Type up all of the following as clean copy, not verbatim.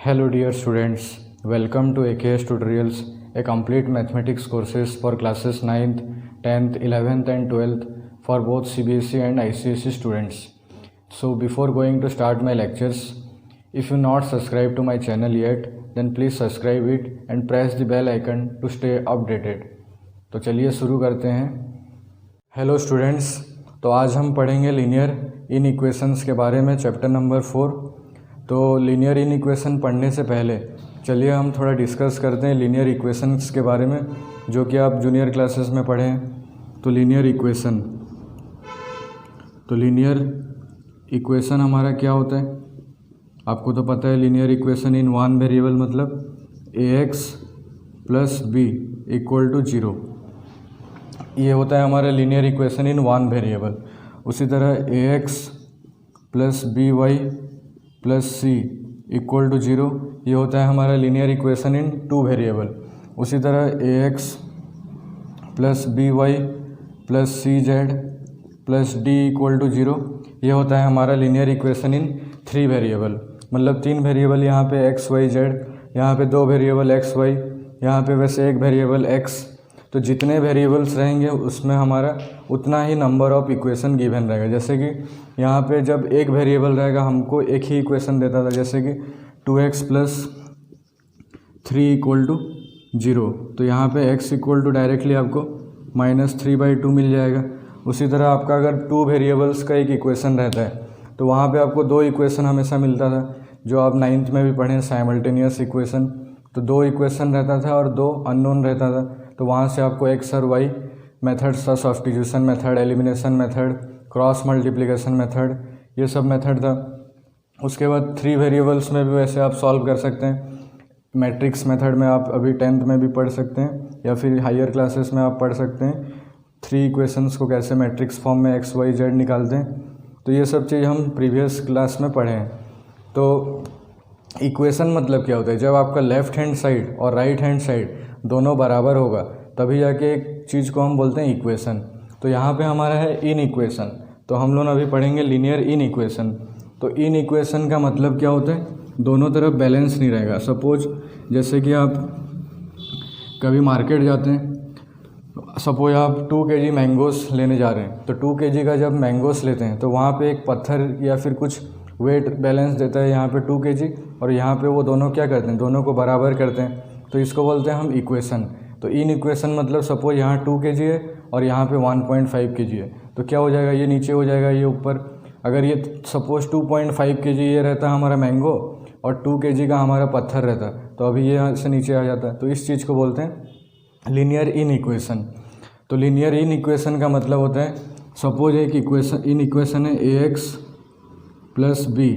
Hello dear students, welcome to AKS Tutorials, a complete mathematics courses for classes 9th, 10th, 11th and 12th for both CBSE and ICSE students. So before going to start my lectures, if you not subscribed to my channel yet, then please subscribe it and press the bell icon to stay updated. तो चलिए शुरू करते हैं। Hello students, तो आज हम पढ़ेंगे linear इन equations के बारे में, चैप्टर नंबर 4। तो लीनियर इन इक्वेशन पढ़ने से पहले चलिए हम थोड़ा डिस्कस करते हैं लीनियर इक्वेशंस के बारे में, जो कि आप जूनियर क्लासेस में पढ़े हैं। तो लीनियर इक्वेशन हमारा क्या होता है, आपको तो पता है। Linear equation in one variable मतलब ax plus b equal to 0, ये होता है हमारा linear equation in one variable. उसी तरह ax plus b y plus c equal to 0, ये होता है हमारा linear equation in two variable. उसी तरह ax plus b y plus c z plus d equal to 0, ये होता है हमारा linear equation in three variable. मतलब तीन वेरिएबल यहाँ पे एक्स वाई जेड, यहाँ पे दो वेरिएबल एक्स वाई, यहाँ पे वैसे एक वेरिएबल एक्स। तो जितने वेरिएबल्स रहेंगे उसमें हमारा उतना ही नंबर ऑफ इक्वेशन गिवन रहेगा। जैसे कि यहाँ पे जब एक वेरिएबल रहेगा हमको एक ही इक्वेशन देता था, जैसे कि 2x प्लस 3 इक्वल टू 0, तो यहाँ पे x इक्वल टू डायरेक्टली आपको -3/2 मिल जाएगा। उसी तरह आपका अगर टू वेरिएबल्स का एक इक्वेशन रहता है तो वहाँ पे आपको दो इक्वेशन हमेशा मिलता था, जो आप 9th में भी पढ़े साइमल्टेनियस इक्वेशन। तो दो इक्वेशन रहता था और दो अननोन रहता था, तो वहाँ से आपको एक्स और वाई मेथड्स था, substitution method, elimination method, cross multiplication method, ये सब मेथड था। उसके बाद थ्री वेरिएबल्स में भी वैसे आप सॉल्व कर सकते हैं। मैट्रिक्स मेथड में आप अभी 10th में भी पढ़ सकते हैं, या फिर हायर क्लासेस में आप पढ़ सकते हैं थ्री इक्वेशंस को कैसे मैट्रिक्स फॉर्म में एक्स वाई जेड निकालते हैं। तो ये सब चीज़ हम प्रीवियस क्लास में पढ़े हैं। तो इक्वेशन मतलब क्या होता है, जब आपका लेफ़्ट हैंड साइड और राइट हैंड साइड दोनों बराबर होगा तभी जाके एक चीज़ को हम बोलते हैं इक्वेशन। तो यहाँ पे हमारा है इन इक्वेशन, तो हम लोग अभी पढ़ेंगे लीनियर इन इक्वेशन। तो इन इक्वेशन का मतलब क्या होता है, दोनों तरफ बैलेंस नहीं रहेगा। सपोज जैसे कि आप कभी मार्केट जाते हैं, सपोज आप 2 kg मैंगोस लेने जा रहे हैं, तो 2 kg का जब मैंगोस लेते हैं तो वहाँ पे एक पत्थर या फिर कुछ वेट बैलेंस देता है यहाँ पे 2 kg, और यहाँ पे वो दोनों क्या करते हैं, दोनों को बराबर करते हैं, तो इसको बोलते हैं हम इक्वेशन। तो इन इक्वेशन मतलब सपोज यहाँ 2 kg है और यहाँ पे 1.5 kg है, तो क्या हो जाएगा, ये नीचे हो जाएगा, ये ऊपर। अगर ये सपोज 2.5 kg ये रहता हमारा मैंगो और 2 kg का हमारा पत्थर रहता, तो अभी ये यहाँ से नीचे आ जाता है। तो इस चीज़ को बोलते हैं लीनियर इन इक्वेशन। तो लीनियर इन इक्वेशन का मतलब होता है, सपोज एक इक्वेशन है ax plus b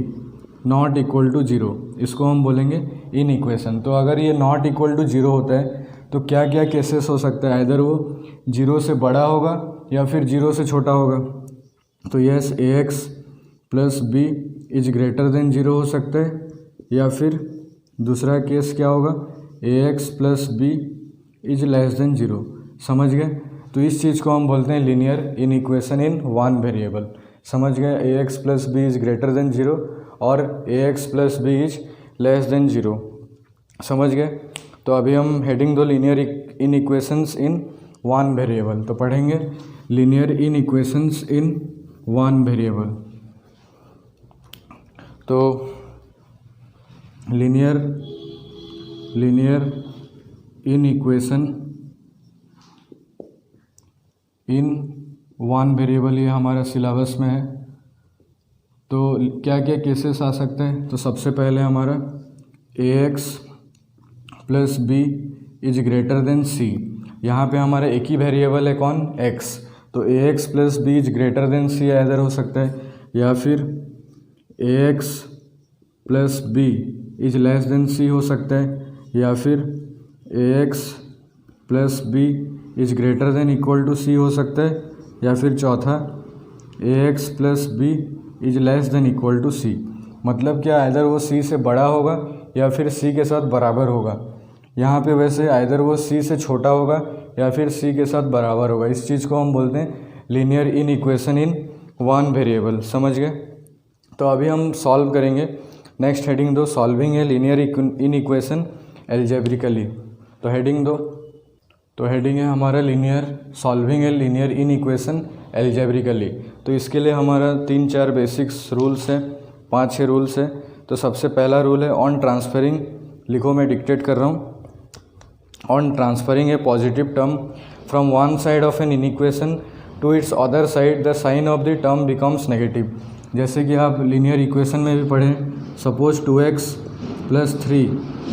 not equal to 0, इसको हम बोलेंगे इन इक्वेशन। तो अगर ये नॉट इक्वल टू 0 होता है तो क्या क्या केसेस हो सकता है, इधर वो 0 से बड़ा होगा या फिर 0 से छोटा होगा। तो yes ax plus B is greater than 0 हो सकता है, या फिर दूसरा केस क्या होगा, ax plus B is less than 0। समझ गए। तो इस चीज़ को हम बोलते हैं linear in equation in one variable. समझ गए, ax plus B is greater than 0 और ax plus B is less than 0। समझ गए। तो अभी हम हेडिंग दो linear inequations in one variable, तो पढ़ेंगे linear inequations in one variable. तो linear in equation in one variable, ये हमारा सिलेबस में है। तो क्या क्या केसेस आ सकते हैं, तो सबसे पहले हमारा ax plus B is greater than C. यहाँ पे हमारा एक ही वेरिएबल है, कौन, x। तो ax plus B is greater than C इधर हो सकता है, या फिर ax plus B is less than C हो सकता है, या फिर ax plus B is greater than equal to C हो सकता है, या फिर चौथा ax plus B is less than equal to C. मतलब क्या, इधर वो सी से बड़ा होगा या फिर सी के साथ बराबर होगा। यहाँ पे वैसे इधर वो सी से छोटा होगा या फिर सी के साथ बराबर होगा। इस चीज़ को हम बोलते हैं linear in equation in one variable. समझ गए। तो अभी हम सॉल्व करेंगे। नेक्स्ट हेडिंग दो, solving a linear inequation algebraically. तो हेडिंग दो, तो हेडिंग है हमारा linear, solving a linear inequation algebraically. तो इसके लिए हमारा 3-4 बेसिक्स रूल्स है, 5-6 रूल्स है। तो सबसे पहला रूल है ऑन ट्रांसफरिंग, लिखो मैं डिक्टेट कर रहा हूँ। On transferring a positive term from one side of an inequation to its other side the sign of the term becomes negative. जैसे कि आप लीनियर इक्वेशन में भी पढ़ें, सपोज 2x + 3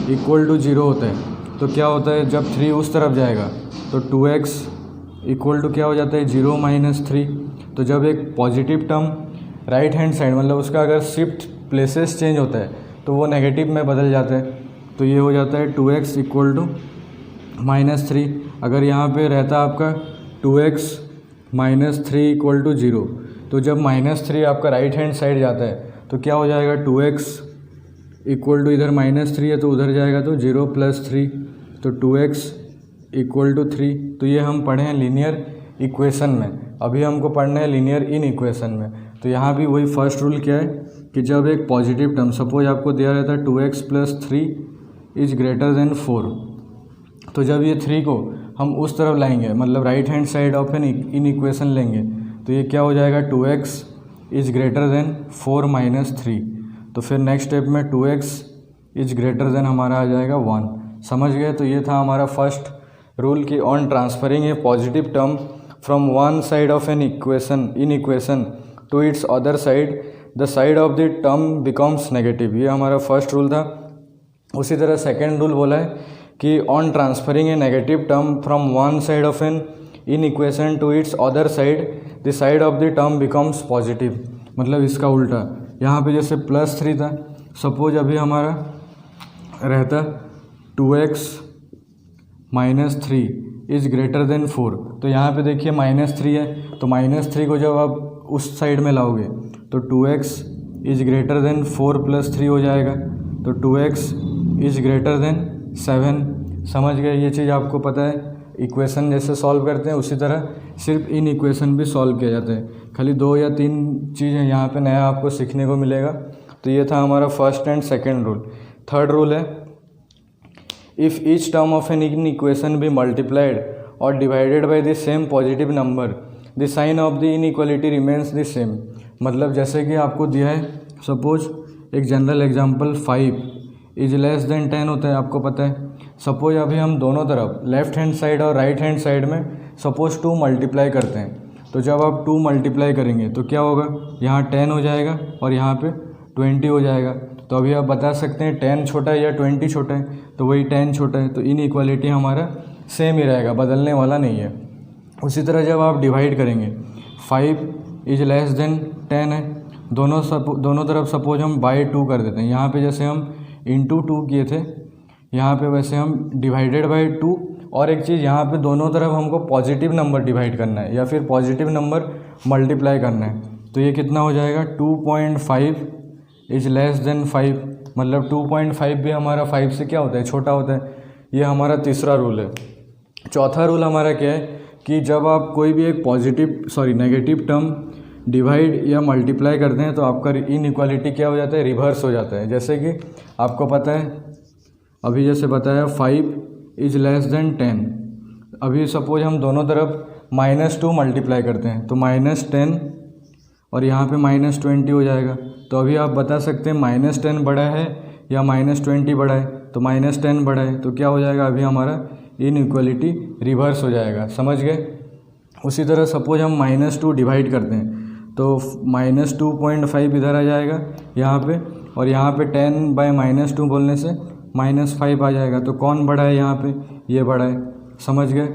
= 0 होता है, तो क्या होता है जब 3 उस तरफ जाएगा तो 2x = क्या हो जाता है 0 - 3। तो जब एक positive term right hand side मतलब उसका अगर शिफ्ट प्लेसेस चेंज होता है तो वो नेगेटिव में बदल जाता है। तो ये हो जाता है 2x = -3। अगर यहाँ पे रहता आपका 2x - 3 = 0, तो जब -3 आपका राइट हैंड साइड जाता है तो क्या हो जाएगा 2x = इधर -3 है तो उधर जाएगा तो 0 + 3, तो 2x = 3। तो ये हम पढ़े हैं लीनियर इक्वेशन में, अभी हमको पढ़ना है लीनियर इन इक्वेशन में। तो यहाँ भी वही फर्स्ट रूल क्या है कि जब एक पॉजिटिव टर्म सपोज आपको दिया रहता है 2x + 3 > 4, तो जब ये 3 को हम उस तरफ लाएंगे मतलब right hand side of an in equation लेंगे तो ये क्या हो जाएगा 2x > 4 - 3। तो फिर नेक्स्ट स्टेप में 2x > हमारा आ जाएगा 1। समझ गए। तो ये था हमारा फर्स्ट रूल कि on transferring a positive term from one side of an equation to its other side the side of the term becomes negative. ये हमारा फर्स्ट रूल था। उसी तरह सेकेंड रूल बोला है कि on transferring a negative term from one side of an in equation to its other side the side of the term becomes positive. मतलब इसका उल्टा, यहाँ पे जैसे +3 था, सपोज अभी हमारा रहता 2x - 3 > 4, तो यहाँ पे देखिए -3 है, तो -3 को जब आप उस साइड में लाओगे तो 2x > 4 + 3 हो जाएगा, तो 2x > 7। समझ गए। ये चीज़ आपको पता है, इक्वेशन जैसे सॉल्व करते हैं उसी तरह सिर्फ इन इक्वेशन भी सॉल्व किया जाता है। खाली 2 या 3 चीज़ें यहाँ पे नया आपको सीखने को मिलेगा। तो ये था हमारा first and second rule. Third rule है if each term of an in equation be multiplied और divided by the same positive number the sign of the inequality remains the same. मतलब जैसे कि आपको दिया है सपोज एक जनरल एग्जांपल 5 > 10 होता है, आपको पता है। सपोज अभी हम दोनों तरफ लेफ्ट हैंड साइड और राइट हैंड साइड में सपोज 2 मल्टीप्लाई करते हैं, तो जब आप 2 मल्टीप्लाई करेंगे तो क्या होगा, यहाँ 10 हो जाएगा और यहाँ पे 20 हो जाएगा। तो अभी आप बता सकते हैं 10 छोटा है या 20 छोटा है, तो वही 10 छोटा है। तो इनइक्वालिटी हमारा सेम ही रहेगा, बदलने वाला नहीं है। उसी तरह जब आप डिवाइड करेंगे 5 > 10 है, दोनों तरफ सपोज हम बाय 2 कर देते हैं। यहाँ पे जैसे हम इंटू 2 किए थे, यहाँ पे वैसे हम डिवाइडेड बाय 2। और एक चीज़ यहाँ पे दोनों तरफ हमको पॉजिटिव नंबर डिवाइड करना है या फिर पॉजिटिव नंबर मल्टीप्लाई करना है। तो ये कितना हो जाएगा 2.5 > 5, मतलब 2.5 भी हमारा 5 से क्या होता है, छोटा होता है। ये हमारा तीसरा रूल है। चौथा रूल हमारा क्या है कि जब आप कोई भी एक नेगेटिव टर्म डिवाइड या मल्टीप्लाई करते हैं तो आपका इनइक्वालिटी क्या हो जाता है, रिवर्स हो जाता है। जैसे कि आपको पता है अभी जैसे बताया 5 > 10, अभी सपोज हम दोनों तरफ -2 मल्टीप्लाई करते हैं तो -10 और यहाँ पे -20 हो जाएगा। तो अभी आप बता सकते हैं -10 बड़ा है या -20 बड़ा है, तो -10 बड़ा है, तो क्या हो जाएगा अभी हमारा इनइक्वालिटी रिवर्स हो जाएगा। समझ गए। उसी तरह सपोज हम -2 डिवाइड करते हैं तो -2.5 इधर आ जाएगा यहाँ पे, और यहाँ पे 10 / -2 बोलने से -5 आ जाएगा। तो कौन बड़ा है यहाँ पे, ये बड़ा है। समझ गए।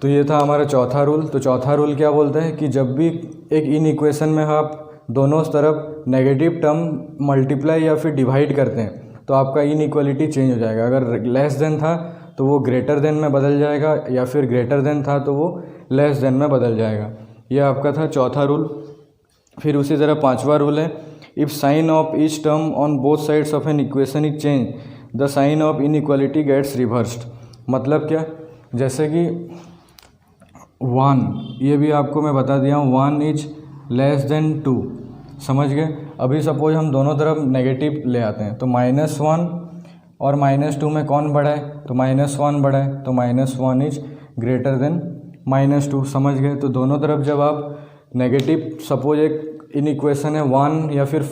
तो ये था हमारा चौथा रूल। तो चौथा रूल क्या बोलता है कि जब भी एक इन इक्वेशन में आप दोनों तरफ नेगेटिव टर्म मल्टीप्लाई या फिर डिवाइड करते हैं तो आपका इनइक्वालिटी चेंज हो जाएगा। अगर लेस देन था तो वो ग्रेटर देन में बदल जाएगा, या फिर ग्रेटर देन था तो वो लेस देन में बदल जाएगा। ये आपका था चौथा रूल। फिर उसी तरह पांचवा रूल है if sign of each term on both sides of an equation is change the sign of inequality gets reversed. मतलब क्या, जैसे कि 1, ये भी आपको मैं बता दिया हूँ, 1 > <2। समझ गए। अभी सपोज हम दोनों तरफ नेगेटिव ले आते हैं, तो -1 और -2 में कौन बड़ा है, तो -1 बड़ा है, तो -1 इज ग्रेटर देन -2। समझ गए। तो दोनों तरफ जब आप नेगेटिव, सपोज एक इन इक्वेशन है 1 या फिर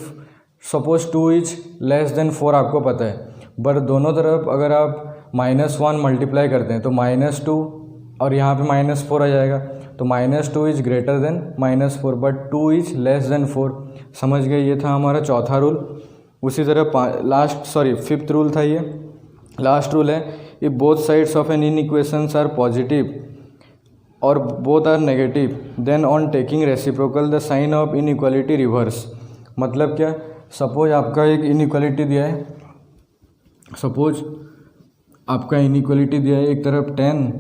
सपोज 2 इज लेस देन 4, आपको पता है, बट दोनों तरफ अगर आप -1 मल्टीप्लाई करते हैं तो -2 और यहाँ पे -4 आ जाएगा, तो -2 is greater than -4 but 2 is less than 4। समझ गए। ये था हमारा चौथा रूल। उसी तरह फिफ्थ रूल था ये। लास्ट रूल है, if both sides of an inequations are positive और both are negative then on taking reciprocal the sign of inequality reverse. मतलब क्या, सपोज आपका एक इनइक्वालिटी दिया है, सपोज आपका इनइक्वालिटी दिया है एक तरफ 10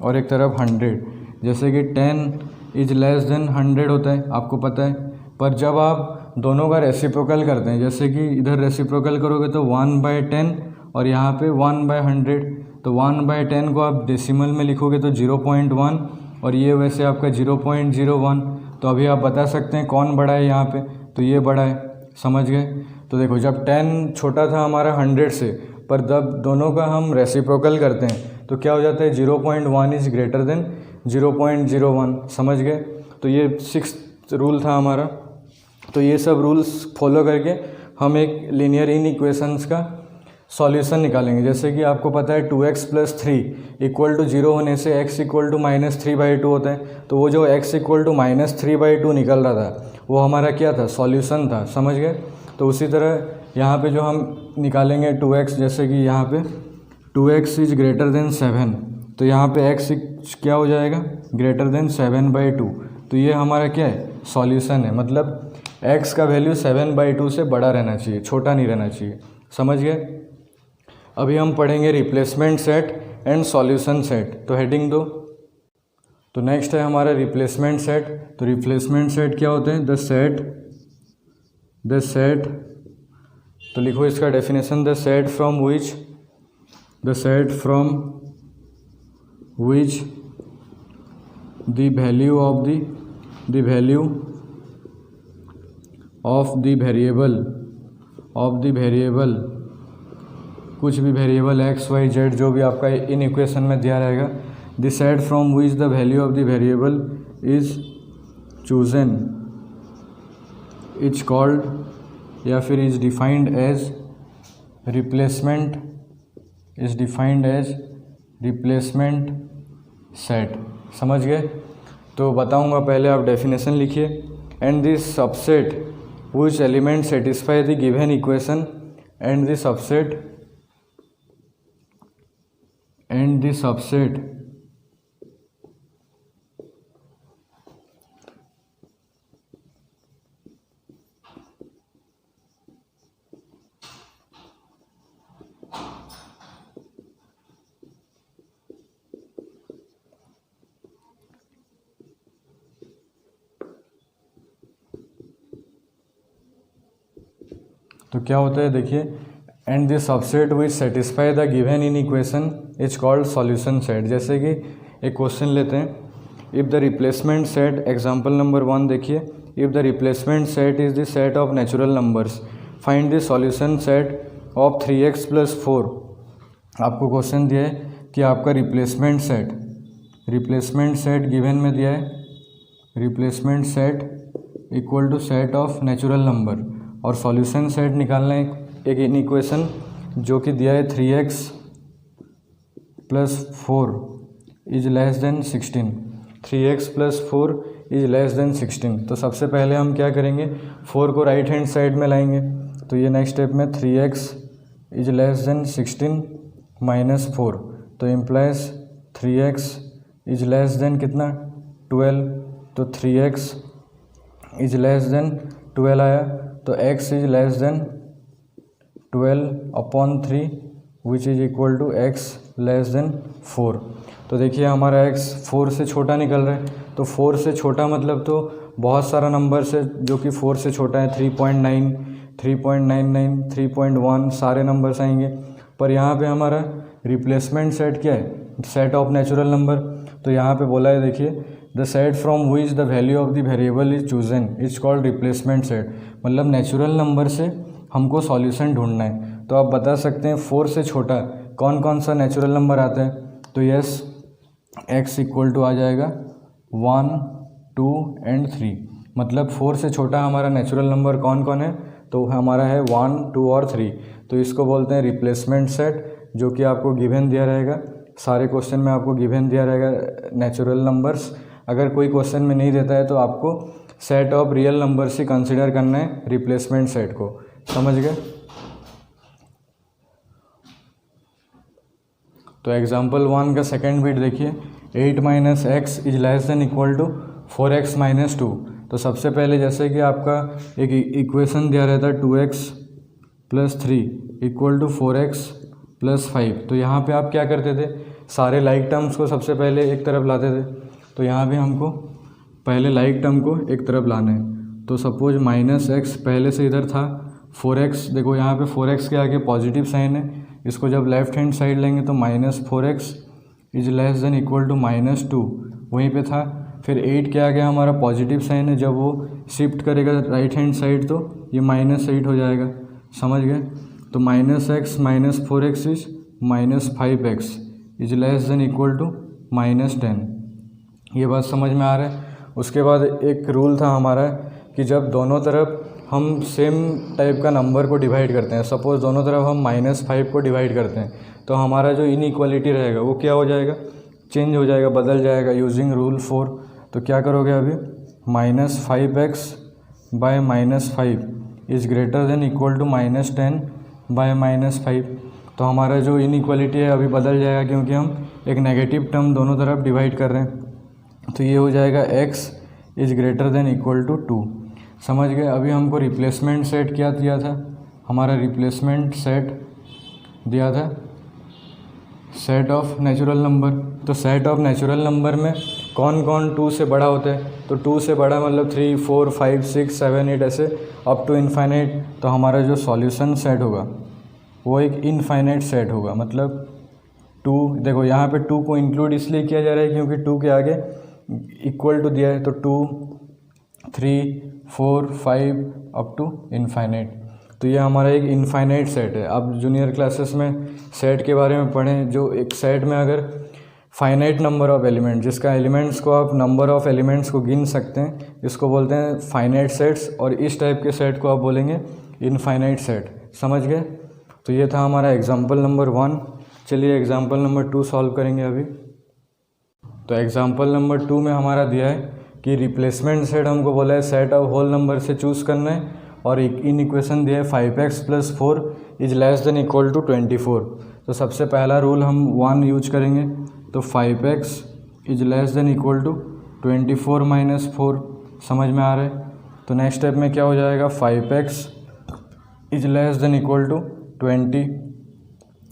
और एक तरफ 100। जैसे कि 10 इज लेस देन 100 होता है, आपको पता है, पर जब आप दोनों का रेसिप्रोकल करते हैं, जैसे कि इधर रेसिप्रोकल करोगे तो 1/10 और यहाँ पे 1/100, तो 1/10 को आप डेसिमल में लिखोगे तो 0.1 और ये वैसे आपका 0.01। तो अभी आप बता सकते हैं कौन बड़ा है यहाँ पे, तो ये बड़ा है। समझ गए। तो देखो, जब 10 छोटा था हमारा 100 से, पर जब दोनों का हम रेसिप्रोकल करते हैं तो क्या हो जाता है, 0.1 इज ग्रेटर देन 0.01। समझ गए। तो ये 6th रूल था हमारा। तो ये सब रूल्स फॉलो करके हम एक लीनियर इन इक्वेशंस का सॉल्यूशन निकालेंगे। जैसे कि आपको पता है 2x + 3 = 0 होने से x = -3/2 होता है, तो वो जो x = -3/2 निकल रहा था वो हमारा क्या था, सॉल्यूशन था। समझ गए। तो उसी तरह यहाँ पे जो हम निकालेंगे 2x, जैसे कि यहाँ पे 2x इज ग्रेटर देन 7, तो यहाँ पे x क्या हो जाएगा, ग्रेटर देन 7/2। तो ये हमारा क्या है, सॉल्यूशन है। मतलब x का वैल्यू 7/2 से बड़ा रहना चाहिए, छोटा नहीं रहना चाहिए। समझ गए। अभी हम पढ़ेंगे replacement set and solution set. तो हेडिंग दो। तो नेक्स्ट है हमारा रिप्लेसमेंट सेट। तो रिप्लेसमेंट सेट क्या होते हैं, द सेट, तो लिखो इसका definition, the set from which the value of the variable, कुछ भी वेरिएबल x, y, z जो भी आपका इन इक्वेशन में दिया रहेगा, the set from which the value of the variable is chosen, is called या फिर is defined as replacement set. समझ गए। तो बताऊंगा, पहले आप डेफिनेशन लिखिए। And this subset which element satisfy the given equation and the subset तो क्या होता है, देखिए, and this subset which satisfy the given in equation is called solution set. जैसे कि एक क्वेश्चन लेते हैं, if the replacement set, example number 1 देखिए, if the replacement set is the set of natural numbers, find the solution set of 3x + 4। आपको question दिया है कि आपका रिप्लेसमेंट सेट गिवन में दिया है, replacement set equal to set of natural number, और सॉल्यूशन सेट निकालना है एक इन इक्वेशन जो कि दिया है 3x + 4 is less then 16, 3x + 4 is less then 16। तो सबसे पहले हम क्या करेंगे, 4 को राइट हैंड साइड में लाएंगे। तो ये नेक्स्ट स्टेप में 3x इज लेस देन 16 - 4, तो implies 3x is less then कितना, 12। तो 3x इज लेस देन 12 आया, तो x is less than 12/3 which is equal to x less than 4। तो देखिए हमारा x 4 से छोटा निकल रहा है। तो 4 से छोटा मतलब तो बहुत सारा नंबर से जो कि 4 से छोटा है, 3.9, 3.99, 3.1 सारे नंबर्स आएंगे। पर यहाँ पे हमारा रिप्लेसमेंट सेट क्या है, सेट ऑफ नेचुरल नंबर। तो यहाँ पे बोला है, देखिए, the set from which the value of the variable is chosen is called replacement set. मतलब नेचुरल नंबर से हमको सॉल्यूशन ढूंढना है। तो आप बता सकते हैं 4 से छोटा कौन कौन सा नेचुरल नंबर आता है। तो यस, x इक्वल टू आ जाएगा 1, 2 एंड 3। मतलब 4 से छोटा हमारा नेचुरल नंबर कौन कौन है, तो हमारा है 1, 2 और 3। तो इसको बोलते हैं रिप्लेसमेंट सेट, जो कि आपको गिवन दिया रहेगा। सारे क्वेश्चन में आपको गिवन दिया रहेगा नेचुरल नंबर्स। अगर कोई क्वेश्चन में नहीं देता है तो आपको set of real numbers he consider करना है रिप्लेसमेंट सेट को। समझ गए। तो एग्जाम्पल 1 का सेकेंड बिट देखिए, 8 minus x is less than equal to 4x minus 2। तो सबसे पहले जैसे कि आपका एक इक्वेशन दिया रहता है 2x plus 3 equal to 4x plus 5। तो यहाँ पे आप क्या करते थे, सारे लाइक टर्म्स को सबसे पहले एक तरफ लाते थे। तो यहाँ भी हमको पहले लाइक टर्म को एक तरफ लाना है। तो सपोज माइनस एक्स पहले से इधर था, 4x देखो यहाँ पे 4x के आगे पॉजिटिव साइन है, इसको जब लेफ्ट हैंड साइड लेंगे तो minus 4x is less than equal to minus 2 वहीं पे था। फिर 8 के आगे हमारा पॉजिटिव साइन है, जब वो शिफ्ट करेगा राइट हैंड साइड तो ये माइनस 8 हो जाएगा। समझ गए। तो minus x minus 4x is minus 5x is less than equal to minus 10। ये बात समझ में आ रहा है। उसके बाद एक रूल था हमारा कि जब दोनों तरफ हम सेम टाइप का नंबर को डिवाइड करते हैं, सपोज़ दोनों तरफ हम -5 को डिवाइड करते हैं, तो हमारा जो इनइक्वालिटी रहेगा वो क्या हो जाएगा, चेंज हो जाएगा, बदल जाएगा यूजिंग रूल 4। तो क्या करोगे अभी, -5x by -5 is greater than equal to -10 by -5। तो हमारा जो इनइक्वालिटी है अभी बदल जाएगा, क्योंकि हम एक नेगेटिव टर्म दोनों तरफ डिवाइड कर रहे हैं। तो ये हो जाएगा x is greater than equal to 2। समझ गए। अभी हमको रिप्लेसमेंट सेट क्या दिया था, हमारा रिप्लेसमेंट सेट दिया था सेट ऑफ नेचुरल नंबर। तो सेट ऑफ नेचुरल नंबर में कौन कौन 2 से बड़ा होता है, तो 2 से बड़ा मतलब 3, 4, 5, 6, 7, 8 ऐसे अप टू इनफाइनाइट। तो हमारा जो सॉल्यूशन सेट होगा वो एक इनफाइनाइट सेट होगा। मतलब 2 देखो यहाँ पे 2 को इंक्लूड इसलिए किया जा रहा है क्योंकि 2 के आगे इक्वल टू दिया है। तो 2, 3, 4, 5 अप टू इनफाइनाइट। तो ये हमारा एक इनफाइनाइट सेट है। आप जूनियर क्लासेस में सेट के बारे में पढ़ें, जो एक सेट में अगर फाइनाइट नंबर ऑफ एलिमेंट, जिसका एलिमेंट्स को आप नंबर ऑफ एलिमेंट्स को गिन सकते हैं, इसको बोलते हैं फाइनाइट सेट्स। और इस टाइप के सेट को आप बोलेंगे इनफाइनाइट सेट। समझ गए। तो ये था हमारा एग्जाम्पल नंबर 1। चलिए एग्जाम्पल नंबर 2 सॉल्व करेंगे अभी। तो एग्जाम्पल नंबर 2 में हमारा दिया है कि रिप्लेसमेंट सेट हमको बोला है सेट ऑफ होल नंबर से चूज़ करना है, और इन इक्वेशन दिया है 5x plus 4 is less than equal to 24। तो सबसे पहला रूल हम 1 यूज करेंगे। तो 5x is less than equal to 24 minus 4। समझ में आ रहा है। तो नेक्स्ट स्टेप में क्या हो जाएगा, 5x is less than equal to 20।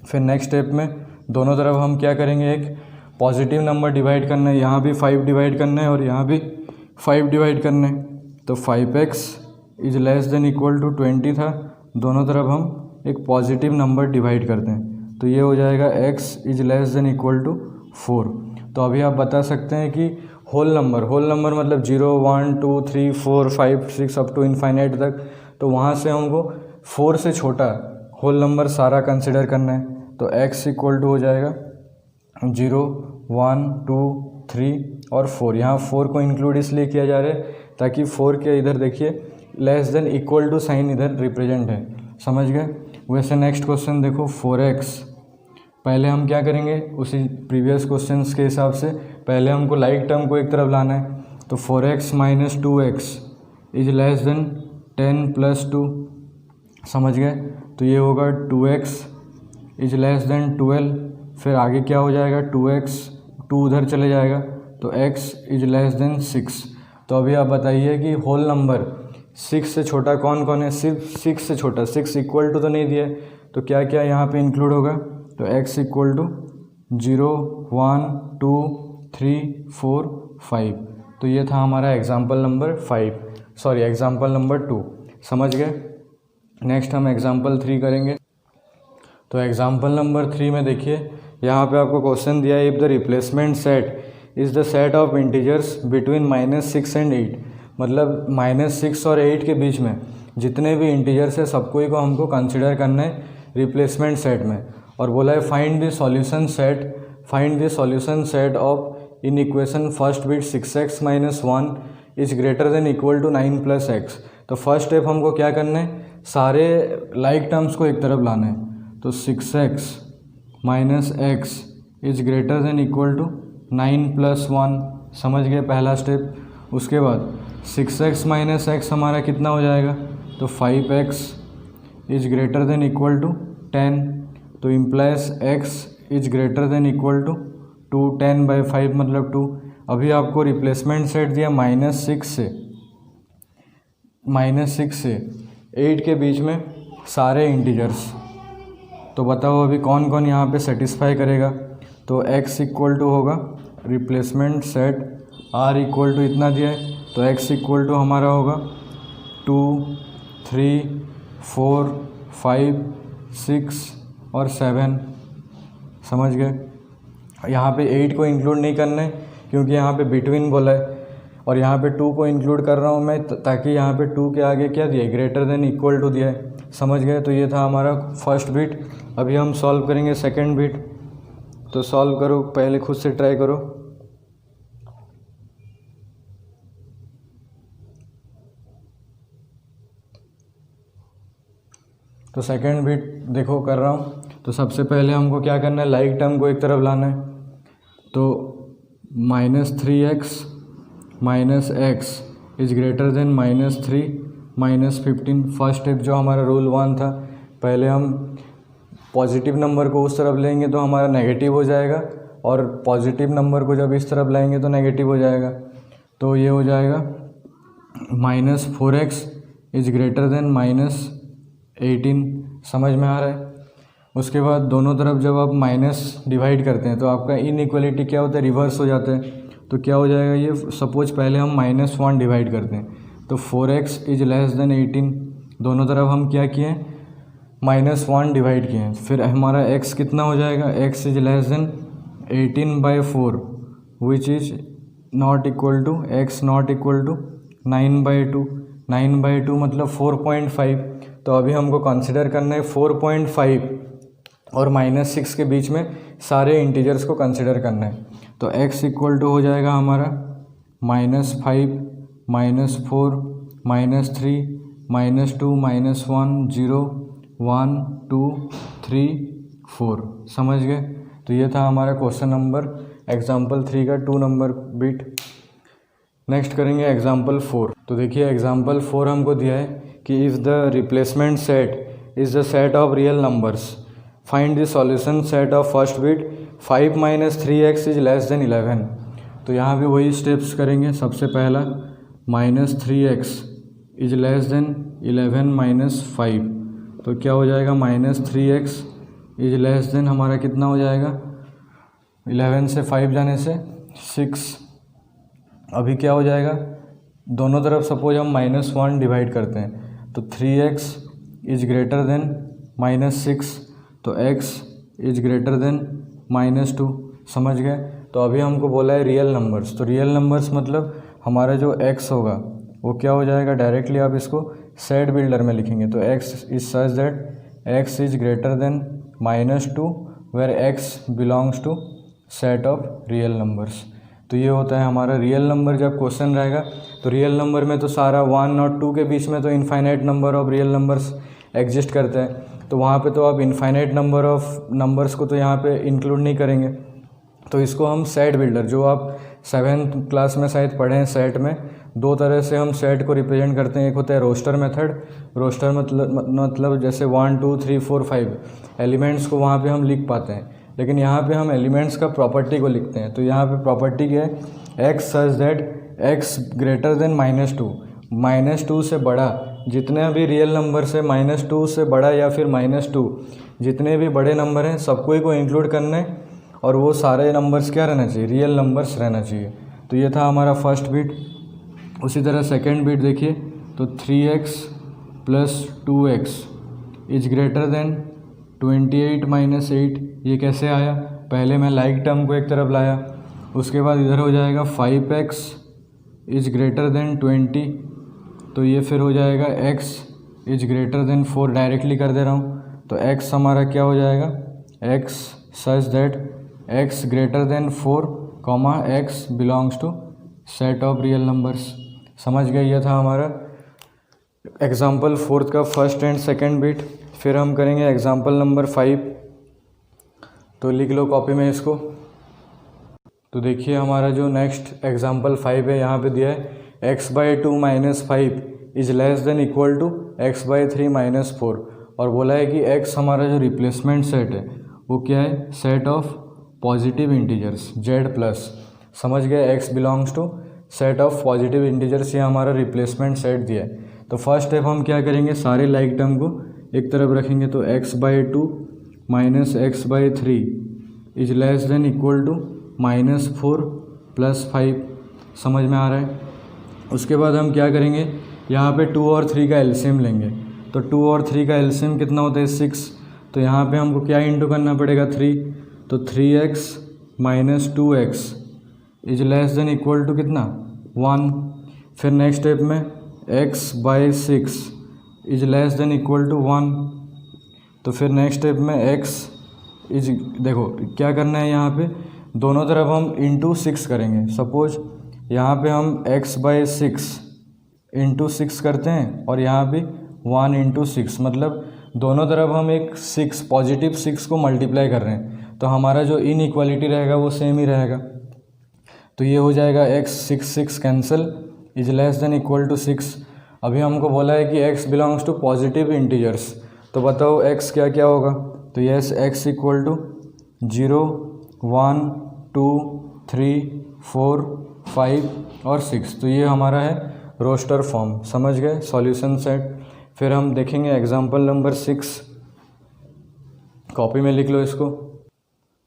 फिर नेक्स्ट स्टेप में दोनों तरफ हम क्या करेंगे, एक पॉजिटिव नंबर डिवाइड करना है, यहाँ भी 5 डिवाइड करना है और यहाँ भी 5 डिवाइड करना है। तो 5x is less than equal to 20 था, दोनों तरफ हम एक पॉजिटिव नंबर डिवाइड करते हैं। तो ये हो जाएगा x is less than equal to 4। तो अभी आप बता सकते हैं कि होल नंबर मतलब 0, 1, 2, 3, 4, 5, 6 अप टू इनफाइनाइट तक। तो वहाँ से हमको 4 से छोटा होल नंबर सारा कंसिडर करना है। तो x इक्वल टू हो जाएगा 0, 1, 2, 3 और 4। यहाँ 4 को इंक्लूड इसलिए किया जा रहा है ताकि 4 के इधर देखिए less than equal to sign इधर रिप्रेजेंट है। समझ गए। वैसे नेक्स्ट क्वेश्चन देखो, 4x। पहले हम क्या करेंगे, उसी प्रीवियस क्वेश्चंस के हिसाब से पहले हमको लाइक टर्म को एक तरफ लाना है। तो 4x minus 2x is less then 10 plus 2। समझ गए। तो ये होगा 2x इज लेस देन 12। फिर आगे क्या हो जाएगा, 2x 2 उधर चले जाएगा, तो x इज लेस देन 6। तो अभी आप बताइए कि होल नंबर 6 से छोटा कौन कौन है, सिर्फ 6 से छोटा, 6 इक्वल टू तो नहीं दिया है, तो क्या क्या यहाँ पे इंक्लूड होगा। तो x इक्वल टू 0, 1, 2, 3, 4, 5। तो ये था हमारा एग्जाम्पल नंबर 2। समझ गए। नेक्स्ट हम एग्जाम्पल 3 करेंगे। तो एग्जाम्पल नंबर 3 में देखिए, यहाँ पे आपको क्वेश्चन दिया है, if the replacement set is the set of integers between -6 and 8। मतलब -6 और 8 के बीच में जितने भी इंटीजर्स है सबको ही को हमको कंसिडर करना है रिप्लेसमेंट सेट में। और बोला है find the solution set of in equation first bit 6x - 1 is greater than equal to 9 + x। तो फर्स्ट स्टेप हमको क्या करना है, सारे लाइक टर्म्स को एक तरफ लाना है। तो 6x - x is greater than equal to 9 + 1, समझ गए पहला स्टेप। उसके बाद 6x - x हमारा कितना हो जाएगा, तो 5x is greater than equal to 10। तो implies x is greater than equal to 2, 10/5 मतलब 2। अभी आपको रिप्लेसमेंट सेट दिया -6 से 8 के बीच में सारे इंटीजर्स। तो बताओ अभी कौन कौन यहाँ पे सेटिस्फाई करेगा। तो x इक्वल टू होगा replacement set r equal to इतना दिया है, तो x इक्वल टू हमारा होगा 2, 3, 4, 5, 6 और 7, समझ गए। यहाँ पे 8 को इंक्लूड नहीं करना है क्योंकि यहाँ पे बिटवीन बोला है, और यहाँ पे 2 को इंक्लूड कर रहा हूँ मैं ताकि यहाँ पे 2 के आगे क्या दिया है, ग्रेटर देन इक्वल टू दिया है, समझ गए। तो ये था हमारा फर्स्ट बिट। अभी हम सॉल्व करेंगे सेकंड बिट। तो सॉल्व करो, पहले खुद से ट्राई करो। तो सेकंड बिट देखो कर रहा हूँ। तो सबसे पहले हमको क्या करना है, लाइक टर्म को एक तरफ लाना है। तो -3x - x is greater then -3 - 15। First step जो हमारा रूल 1 था, पहले हम पॉजिटिव नंबर को उस तरफ लेंगे तो हमारा नेगेटिव हो जाएगा, और पॉजिटिव नंबर को जब इस तरफ लाएंगे तो नेगेटिव हो जाएगा। तो ये हो जाएगा -4x इज ग्रेटर देन -18, समझ में आ रहा है। उसके बाद दोनों तरफ जब आप माइनस डिवाइड करते हैं तो आपका इनइक्वालिटी क्या होता है, रिवर्स हो जाता है। तो क्या हो जाएगा ये, सपोज पहले हम -1 डिवाइड करते हैं तो 4x इज लेस देन 18, दोनों तरफ हम क्या किए, -1 डिवाइड किए हैं। फिर हमारा x कितना हो जाएगा, x is less than 18/4 which is not equal to x not equal to 9/2। 9/2 मतलब 4.5। तो अभी हमको कंसिडर करना है 4.5 और -6 के बीच में सारे इंटीजर्स को कंसिडर करना है। तो x इक्वल टू हो जाएगा हमारा -5 - 4 -3 -2 -1 0 1 2 3 4, समझ गए। तो ये था हमारा क्वेश्चन नंबर एग्जाम्पल 3 का 2 नंबर बिट। नेक्स्ट करेंगे एग्जाम्पल 4। तो देखिए एग्जाम्पल 4 हमको दिया है कि if the replacement set is the set of real numbers find the solution set of first bit 5 - 3x is less then 11। तो यहाँ भी वही स्टेप्स करेंगे। सबसे पहला -3x इज लेस देन 11 - 5। तो क्या हो जाएगा, -3x इज लेस देन हमारा कितना हो जाएगा, 11 से 5 जाने से 6। अभी क्या हो जाएगा, दोनों तरफ सपोज हम -1 डिवाइड करते हैं तो 3x इज ग्रेटर देन -6, तो x इज ग्रेटर देन -2, समझ गए। तो अभी हमको बोला है रियल नंबर्स। तो रियल नंबर्स मतलब हमारा जो x होगा वो क्या हो जाएगा, डायरेक्टली आप इसको सेट बिल्डर में लिखेंगे। तो x is such that x is greater than -2 where x belongs to set of real numbers. तो ये होता है हमारा रियल नंबर। जब क्वेश्चन रहेगा तो रियल नंबर में तो सारा 1 और 2 के बीच में तो infinite number of real numbers exist करते हैं, तो वहाँ पे तो आप इनफाइनाइट नंबर ऑफ नंबर्स को तो यहाँ पे इंक्लूड नहीं करेंगे। तो इसको हम सेट बिल्डर, जो आप 7th क्लास में शायद पढ़े हैं, सेट में 2 तरह से हम सेट को रिप्रेजेंट करते हैं। एक होता है रोस्टर मेथड। रोस्टर मतलब जैसे 1 2 3 4 5 एलिमेंट्स को वहाँ पे हम लिख पाते हैं, लेकिन यहाँ पे हम एलिमेंट्स का प्रॉपर्टी को लिखते हैं। तो यहाँ पे प्रॉपर्टी क्या है, x such that x greater than -2, -2 से बड़ा जितने भी रियल नंबर से -2 से बड़ा या फिर -2 जितने भी बड़े नंबर हैं सबको ही को इंक्लूड करना है, और वो सारे नंबर्स क्या रहना चाहिए, रियल नंबर्स रहना चाहिए। तो ये था हमारा फर्स्ट बिट। उसी तरह सेकंड बिट देखिए, तो 3x + 2x is greater then 28 - 8। ये कैसे आया, पहले मैं लाइक टर्म को एक तरफ लाया उसके बाद इधर हो जाएगा 5x इज ग्रेटर देन 20, तो ये फिर हो जाएगा x is greater than 4, directly कर दे रहा हूँ। तो x हमारा क्या हो जाएगा, x such that x greater than 4 comma x belongs to set of real numbers. समझ गए, ये था हमारा एग्जाम्पल 4 का फर्स्ट एंड सेकंड बिट। फिर हम करेंगे एग्जाम्पल नंबर 5, तो लिख लो कॉपी में इसको। तो देखिए हमारा जो नेक्स्ट एग्जाम्पल 5 है, यहाँ पे दिया है x/2 - 5 is less than equal to x/3 - 4, और बोला है कि x हमारा जो रिप्लेसमेंट सेट है वो क्या है, set of positive integers z plus. समझ गए, x belongs to set of positive integers, ये हमारा रिप्लेसमेंट सेट दिया है। तो फर्स्ट स्टेप हम क्या करेंगे, सारे लाइक टर्म को एक तरफ रखेंगे। तो x/2 - x/3 is less than equal to -4 + 5। समझ में आ रहा है। उसके बाद हम क्या करेंगे, यहाँ पे 2 और 3 का एलसीएम लेंगे। तो 2 और 3 का एलसीएम कितना होता है, 6। तो यहाँ पे हमको क्या इंटू करना पड़ेगा, 3। तो 3x - 2x is less than equal to कितना, 1। फिर नेक्स्ट स्टेप में x/6 is less than equal to 1। तो फिर नेक्स्ट स्टेप में x इज, देखो क्या करना है, यहाँ पे दोनों तरफ हम इंटू 6 करेंगे। सपोज यहाँ पे हम x/6 इंटू 6 करते हैं और यहाँ भी 1 इंटू 6, मतलब दोनों तरफ हम एक 6 पॉजिटिव 6 को मल्टीप्लाई कर रहे हैं। तो हमारा जो इनइक्वालिटी रहेगा वो सेम ही रहेगा। तो ये हो जाएगा x/6 cancel is less than equal to 6। अभी हमको बोला है कि x belongs to positive integers, तो बताओ x क्या क्या होगा। तो यस, x इक्वल टू 0, 1, 2, 3, 4, 5 और 6। तो ये हमारा है रोस्टर फॉर्म। समझ गए, सॉल्यूशन सेट। फिर हम देखेंगे एग्जाम्पल नंबर 6, कॉपी में लिख लो इसको।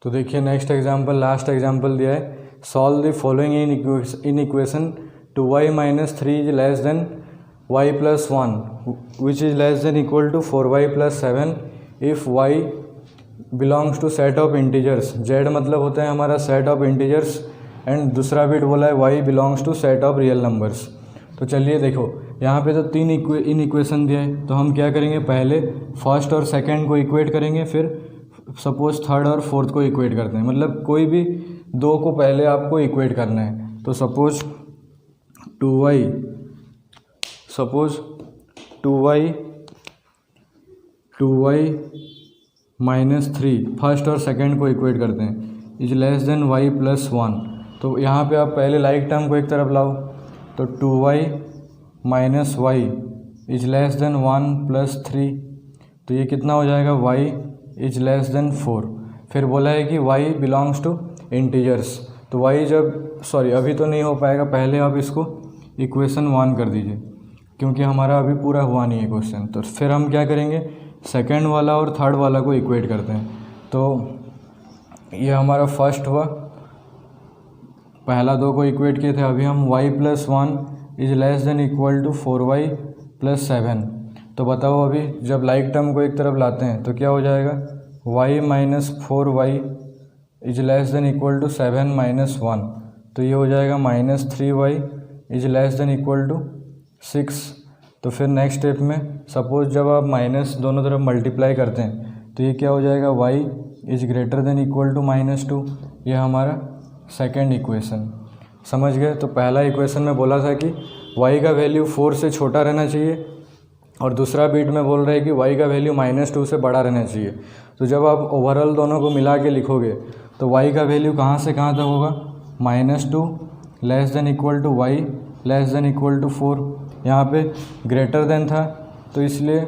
तो देखिए नेक्स्ट एग्जाम्पल, लास्ट एग्जाम्पल दिया है, solve the following in equation 2y - 3 is less than y + 1 which is less than equal to 4y + 7 if y belongs to set of integers. z मतलब होता है हमारा सेट ऑफ इंटीजर्स, एंड दूसरा bit बोला है y belongs to set of real numbers. तो चलिए देखो, यहाँ पे तो 3 इन इक्वेशन दिया है, तो हम क्या करेंगे, पहले फर्स्ट और सेकंड को इक्वेट करेंगे, फिर सपोज थर्ड और फोर्थ को इक्वेट करते हैं। मतलब कोई भी 2 को पहले आपको इक्वेट करना है। तो सपोज 2y - 3 फर्स्ट और सेकंड को इक्वेट करते हैं, इज लेस देन y + 1। तो यहाँ पे आप पहले लाइक टर्म को एक तरफ लाओ। तो 2y - y is less then 1 + 3, तो ये कितना हो जाएगा, y इज लेस देन 4। फिर बोला है कि y बिलोंग्स टू इंटीजर्स, तो y जब, सॉरी अभी तो नहीं हो पाएगा, पहले आप इसको इक्वेशन 1 कर दीजिए, क्योंकि हमारा अभी पूरा हुआ नहीं है क्वेश्चन। तो फिर हम क्या करेंगे, सेकंड वाला और थर्ड वाला को इक्वेट करते हैं। तो ये हमारा फर्स्ट हुआ, पहला 2 को इक्वेट किए थे। अभी हम y + 1 is less than equal to 4y + 7। तो बताओ अभी जब लाइक टर्म को एक तरफ लाते हैं तो क्या हो जाएगा, y - 4y is less than equal to 7 - 1। तो ये हो जाएगा -3y is less than equal to 6। तो फिर नेक्स्ट स्टेप में सपोज जब आप माइनस दोनों तरफ मल्टीप्लाई करते हैं तो ये क्या हो जाएगा, y is greater than equal to -2। ये हमारा सेकंड इक्वेशन। समझ गए। तो पहला इक्वेशन में बोला था कि y का वैल्यू 4 से छोटा रहना चाहिए, और दूसरा बीट में बोल रहे हैं कि y का वैल्यू -2 से बड़ा रहना चाहिए। तो जब आप ओवरऑल दोनों को मिला के लिखोगे तो y का वैल्यू कहाँ से कहाँ तक होगा, -2 less than equal to y less than equal to 4। यहाँ पे ग्रेटर देन था तो इसलिए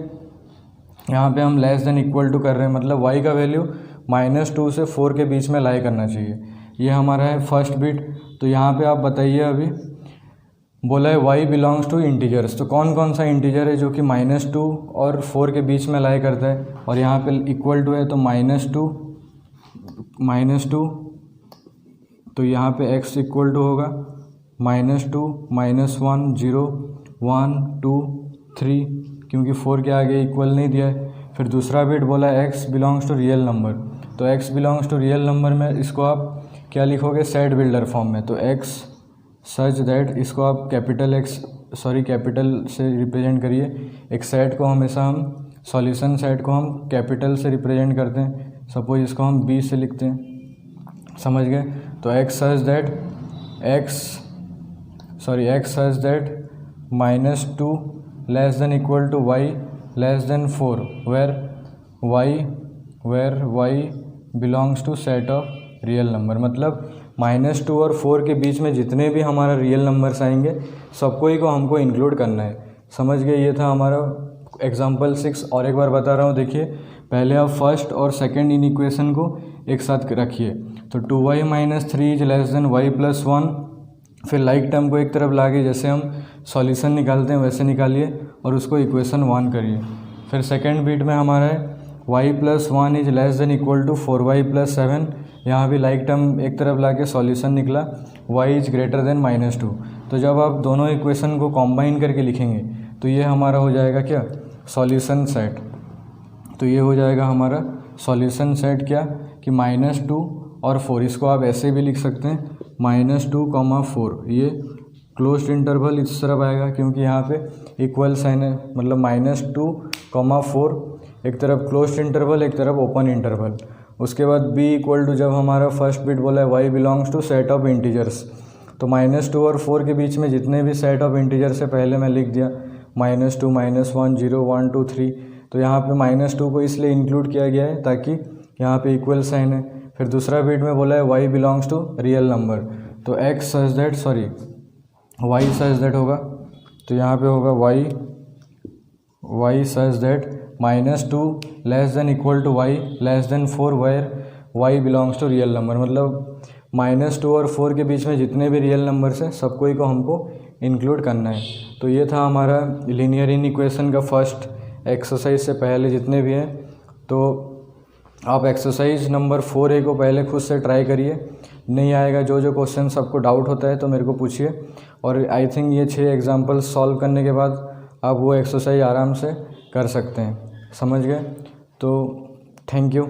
यहाँ पे हम लेस देन इक्वल टू कर रहे हैं, मतलब y का वैल्यू -2 से 4 के बीच में लाई करना चाहिए। ये हमारा है फर्स्ट बिट। तो यहाँ पे आप बताइए, अभी बोला है y बिलोंग्स टू इंटीजर्स, तो कौन कौन सा इंटीजर है जो कि -2 और 4 के बीच में लाई करता है, और यहाँ पे इक्वल टू है तो -2, तो यहाँ पे x इक्वल टू होगा -2 -1 0 1 2 3, क्योंकि 4 के आगे इक्वल नहीं दिया है। फिर दूसरा बिट बोला है x belongs to real number, तो x belongs to real number में इसको आप क्या लिखोगे, सेट बिल्डर फॉर्म में। तो एक्स सच दैट, इसको आप कैपिटल से रिप्रेजेंट करिए। एक सेट को हमेशा हम सॉल्यूशन सेट को हम कैपिटल से रिप्रेजेंट करते हैं। सपोज इसको हम बी से लिखते हैं, समझ गए। तो x such that -2 less than equal to y less than 4 where y belongs to set of real number. मतलब -2 और 4 के बीच में जितने भी हमारा रियल नंबर्स आएंगे सबको ही को हमको इंक्लूड करना है, समझ गए। ये था हमारा एग्जाम्पल 6। और एक बार बता रहा हूँ, देखिए पहले आप फर्स्ट और सेकंड इन इक्वेशन को एक साथ रखिए। तो 2y - 3 is less than y + 1। फिर लाइक टर्म को एक तरफ लाके जैसे हम सॉल्यूशन निकालते हैं वैसे निकालिए और उसको इक्वेशन 1 करिए। फिर सेकंड बीट में हमारा है y + 1 is less than equal to 4y + 7। यहाँ भी लाइक टर्म एक तरफ लाके सॉल्यूशन निकला y इज ग्रेटर देन -2। तो जब आप दोनों इक्वेशन को कॉम्बाइन करके लिखेंगे तो ये हमारा हो जाएगा क्या, सॉल्यूशन सेट। तो ये हो जाएगा हमारा सॉल्यूशन सेट क्या कि -2 और 4। इसको आप ऐसे भी लिख सकते हैं -2, 4। ये क्लोज्ड इंटरवल इस तरफ आएगा क्योंकि यहाँ पे इक्वल साइन है, मतलब -2, 4 एक तरफ क्लोज्ड इंटरवल एक तरफ ओपन इंटरवल। उसके बाद b इक्वल टू, जब हमारा फर्स्ट बिट बोला है y belongs to set of integers, तो -2 और 4 के बीच में जितने भी सेट ऑफ इंटीजर्स है पहले मैं लिख दिया -2, -1, 0, 1, 2, 3। तो यहाँ पे -2 को इसलिए इंक्लूड किया गया है ताकि यहाँ पे इक्वल साइन है। फिर दूसरा बिट में बोला है y belongs to real number, तो y सच दैट होगा। तो यहाँ पे होगा y such that -2 less than equal to y less than 4 where y belongs to real number. मतलब -2 और 4 के बीच में जितने भी रियल नंबर्स हैं सबको ही को हमको इंक्लूड करना है। तो ये था हमारा लीनियर इन इक्वेशन का फर्स्ट एक्सरसाइज से पहले जितने भी हैं। तो आप एक्सरसाइज नंबर 4A को पहले खुद से ट्राई करिए, नहीं आएगा जो क्वेश्चन सबको डाउट होता है तो मेरे को पूछिए। और आई थिंक ये 6 एग्जांपल्स सॉल्व करने के बाद आप वो एक्सरसाइज आराम से कर सकते हैं, समझ गए। तो थैंक यू।